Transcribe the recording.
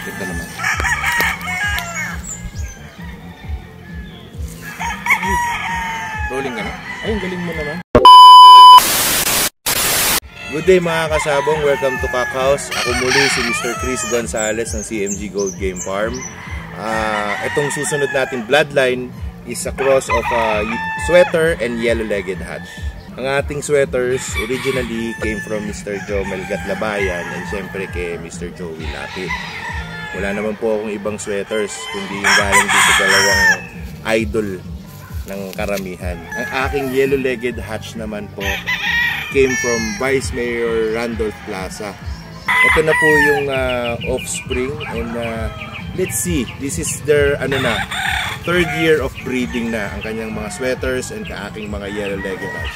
Ito naman. Rolling ka na? Ay, ang galing mo naman. Good day mga kasabong, welcome to Kak House. Ako muli si Mr. Chris Gonzalez ng CMG Gold Game Farm. Itong susunod natin bloodline is a cross of sweater and yellow-legged hatch. Ang ating sweaters originally came from Mr. Jomel Gatlabayan and syempre kay Mr. Joey Lapid. Wala naman po akong ibang sweaters kundi yung galing din sa dalawang idol ng karamihan. Ang aking yellow-legged hatch naman po came from Vice Mayor Randolph Plaza. Ito na po yung offspring and let's see, this is their third year of breeding na ang kanyang mga sweaters and aking mga yellow-legged hatch.